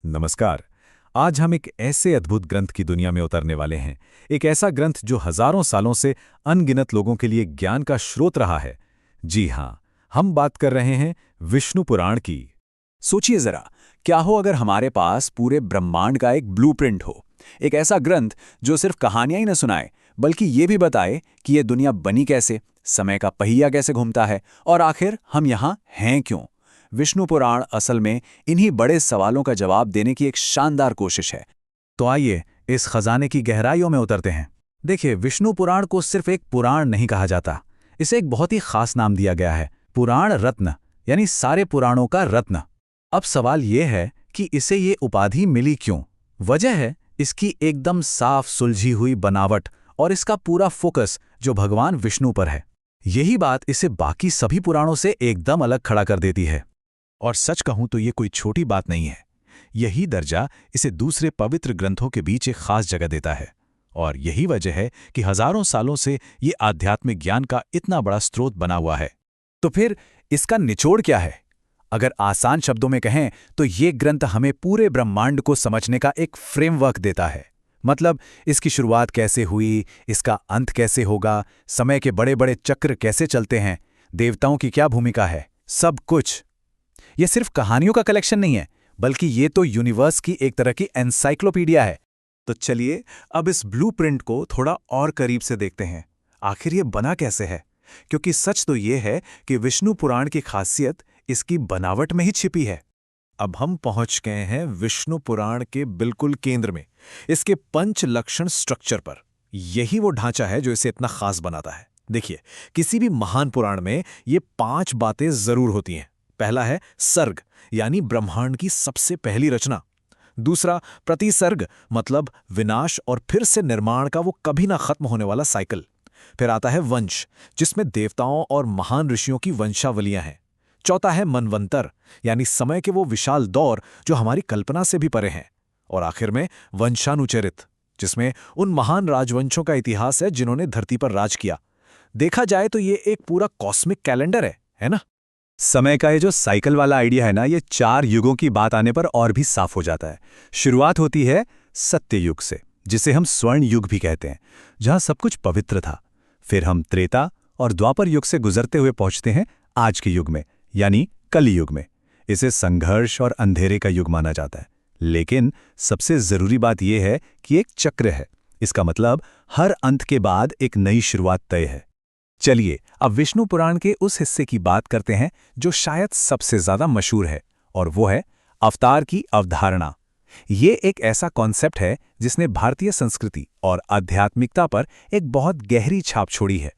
नमस्कार। आज हम एक ऐसे अद्भुत ग्रंथ की दुनिया में उतरने वाले हैं। एक ऐसा ग्रंथ जो हजारों सालों से अनगिनत लोगों के लिए ज्ञान का स्रोत रहा है। जी हाँ, हम बात कर रहे हैं विष्णु पुराण की। सोचिए जरा, क्या हो अगर हमारे पास पूरे ब्रह्मांड का एक ब्लूप्रिंट हो। एक ऐसा ग्रंथ जो सिर्फ कहानियां ही न सुनाए, बल्कि ये भी बताए कि ये दुनिया बनी कैसे, समय का पहिया कैसे घूमता है और आखिर हम यहाँ हैं क्यों। विष्णु पुराण असल में इन्हीं बड़े सवालों का जवाब देने की एक शानदार कोशिश है। तो आइए इस खजाने की गहराइयों में उतरते हैं। देखिए, विष्णु पुराण को सिर्फ एक पुराण नहीं कहा जाता। इसे एक बहुत ही खास नाम दिया गया है, पुराण रत्न, यानी सारे पुराणों का रत्न। अब सवाल यह है कि इसे ये उपाधि मिली क्यों। वजह है इसकी एकदम साफ सुलझी हुई बनावट और इसका पूरा फोकस जो भगवान विष्णु पर है। यही बात इसे बाकी सभी पुराणों से एकदम अलग खड़ा कर देती है। और सच कहूं तो ये कोई छोटी बात नहीं है। यही दर्जा इसे दूसरे पवित्र ग्रंथों के बीच एक खास जगह देता है। और यही वजह है कि हजारों सालों से ये आध्यात्मिक ज्ञान का इतना बड़ा स्रोत बना हुआ है। तो फिर इसका निचोड़ क्या है? अगर आसान शब्दों में कहें तो ये ग्रंथ हमें पूरे ब्रह्मांड को समझने का एक फ्रेमवर्क देता है। मतलब इसकी शुरुआत कैसे हुई, इसका अंत कैसे होगा, समय के बड़े बड़े चक्र कैसे चलते हैं, देवताओं की क्या भूमिका है, सब कुछ। ये सिर्फ कहानियों का कलेक्शन नहीं है, बल्कि ये तो यूनिवर्स की एक तरह की एनसाइक्लोपीडिया है। तो चलिए अब इस ब्लूप्रिंट को थोड़ा और करीब से देखते हैं। आखिर ये बना कैसे है? क्योंकि सच तो ये है कि विष्णु पुराण की खासियत इसकी बनावट में ही छिपी है। अब हम पहुंच गए हैं विष्णु पुराण के बिल्कुल केंद्र में, इसके पंच लक्षण स्ट्रक्चर पर। यही वो ढांचा है जो इसे इतना खास बनाता है। देखिए, किसी भी महान पुराण में ये 5 बातें जरूर होती हैं। पहला है सर्ग, यानी ब्रह्मांड की सबसे पहली रचना। दूसरा प्रतिसर्ग, मतलब विनाश और फिर से निर्माण का वो कभी ना खत्म होने वाला साइकिल। फिर आता है वंश, जिसमें देवताओं और महान ऋषियों की वंशावलियां हैं। चौथा है मनवंतर, यानी समय के वो विशाल दौर जो हमारी कल्पना से भी परे हैं। और आखिर में वंशानुचरित, जिसमें उन महान राजवंशों का इतिहास है जिन्होंने धरती पर राज किया। देखा जाए तो ये एक पूरा कॉस्मिक कैलेंडर है ना? समय का ये जो साइकिल वाला आइडिया है ना, ये 4 युगों की बात आने पर और भी साफ हो जाता है। शुरुआत होती है सत्य युग से, जिसे हम स्वर्ण युग भी कहते हैं, जहां सब कुछ पवित्र था। फिर हम त्रेता और द्वापर युग से गुजरते हुए पहुंचते हैं आज के युग में, यानी कलियुग में। इसे संघर्ष और अंधेरे का युग माना जाता है। लेकिन सबसे जरूरी बात यह है कि एक चक्र है। इसका मतलब हर अंत के बाद एक नई शुरुआत तय है। चलिए अब विष्णु पुराण के उस हिस्से की बात करते हैं जो शायद सबसे ज्यादा मशहूर है, और वो है अवतार की अवधारणा। ये एक ऐसा कॉन्सेप्ट है जिसने भारतीय संस्कृति और आध्यात्मिकता पर एक बहुत गहरी छाप छोड़ी है।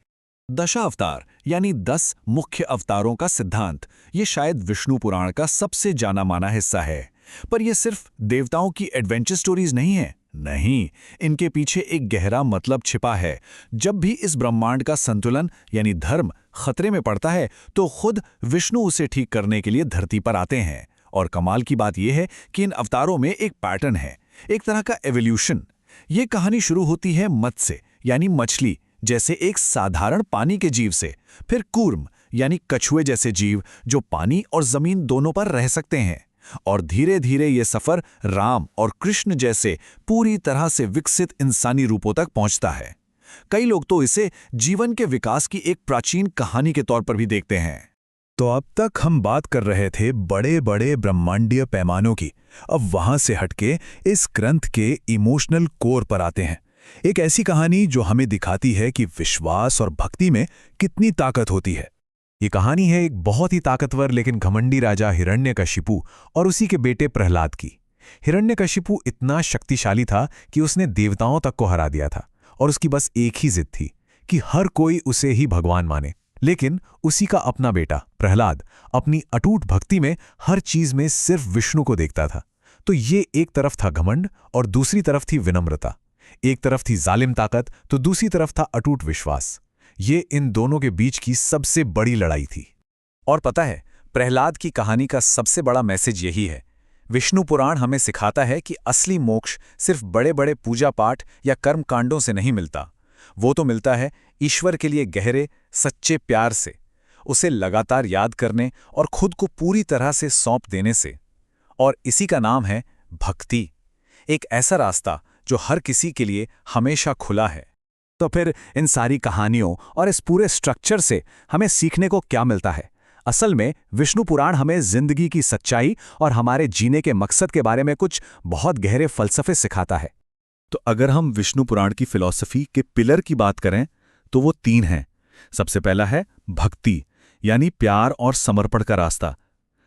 दशावतार, यानी 10 मुख्य अवतारों का सिद्धांत, ये शायद विष्णु पुराण का सबसे जाना माना हिस्सा है। पर यह सिर्फ देवताओं की एडवेंचर स्टोरीज नहीं है। नहीं, इनके पीछे एक गहरा मतलब छिपा है। जब भी इस ब्रह्मांड का संतुलन यानी धर्म खतरे में पड़ता है, तो खुद विष्णु उसे ठीक करने के लिए धरती पर आते हैं। और कमाल की बात यह है कि इन अवतारों में एक पैटर्न है, एक तरह का एवोल्यूशन। ये कहानी शुरू होती है मत्स्य, यानी मछली जैसे एक साधारण पानी के जीव से। फिर कूर्म, यानी कछुए जैसे जीव जो पानी और जमीन दोनों पर रह सकते हैं। और धीरे धीरे ये सफर राम और कृष्ण जैसे पूरी तरह से विकसित इंसानी रूपों तक पहुंचता है। कई लोग तो इसे जीवन के विकास की एक प्राचीन कहानी के तौर पर भी देखते हैं। तो अब तक हम बात कर रहे थे बड़े बड़े ब्रह्मांडीय पैमानों की। अब वहां से हटके इस ग्रंथ के इमोशनल कोर पर आते हैं। एक ऐसी कहानी जो हमें दिखाती है कि विश्वास और भक्ति में कितनी ताकत होती है। ये कहानी है एक बहुत ही ताकतवर लेकिन घमंडी राजा हिरण्यकशिपु और उसी के बेटे प्रहलाद की। हिरण्यकशिपु इतना शक्तिशाली था कि उसने देवताओं तक को हरा दिया था, और उसकी बस एक ही जिद थी कि हर कोई उसे ही भगवान माने। लेकिन उसी का अपना बेटा प्रहलाद अपनी अटूट भक्ति में हर चीज में सिर्फ विष्णु को देखता था। तो ये एक तरफ था घमंड और दूसरी तरफ थी विनम्रता। एक तरफ थी जालिम ताकत तो दूसरी तरफ था अटूट विश्वास। ये इन दोनों के बीच की सबसे बड़ी लड़ाई थी। और पता है, प्रहलाद की कहानी का सबसे बड़ा मैसेज यही है। विष्णु पुराण हमें सिखाता है कि असली मोक्ष सिर्फ बड़े बड़े पूजा पाठ या कर्म कांडों से नहीं मिलता। वो तो मिलता है ईश्वर के लिए गहरे सच्चे प्यार से, उसे लगातार याद करने और खुद को पूरी तरह से सौंप देने से। और इसी का नाम है भक्ति, एक ऐसा रास्ता जो हर किसी के लिए हमेशा खुला है। तो फिर इन सारी कहानियों और इस पूरे स्ट्रक्चर से हमें सीखने को क्या मिलता है? असल में विष्णु पुराण हमें जिंदगी की सच्चाई और हमारे जीने के मकसद के बारे में कुछ बहुत गहरे फलसफे सिखाता है। तो अगर हम विष्णु पुराण की फिलॉसफी के पिलर की बात करें तो वो 3 हैं। सबसे पहला है भक्ति, यानी प्यार और समर्पण का रास्ता।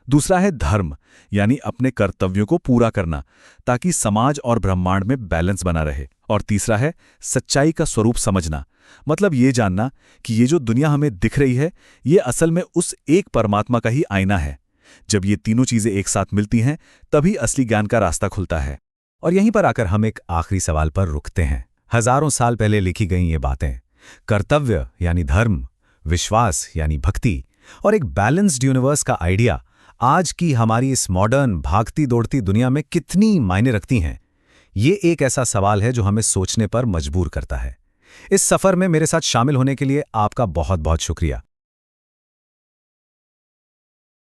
दूसरा है धर्म, यानी अपने कर्तव्यों को पूरा करना ताकि समाज और ब्रह्मांड में बैलेंस बना रहे। और तीसरा है सच्चाई का स्वरूप समझना, मतलब ये जानना कि ये जो दुनिया हमें दिख रही है ये असल में उस एक परमात्मा का ही आईना है। जब ये तीनों चीजें एक साथ मिलती हैं तभी असली ज्ञान का रास्ता खुलता है। और यहीं पर आकर हम एक आखिरी सवाल पर रुकते हैं। हजारों साल पहले लिखी गई ये बातें, कर्तव्य यानी धर्म, विश्वास यानी भक्ति और एक बैलेंस्ड यूनिवर्स का आइडिया आज की हमारी इस मॉडर्न भागती दौड़ती दुनिया में कितनी मायने रखती हैं? ये एक ऐसा सवाल है जो हमें सोचने पर मजबूर करता है। इस सफर में मेरे साथ शामिल होने के लिए आपका बहुत बहुत शुक्रिया।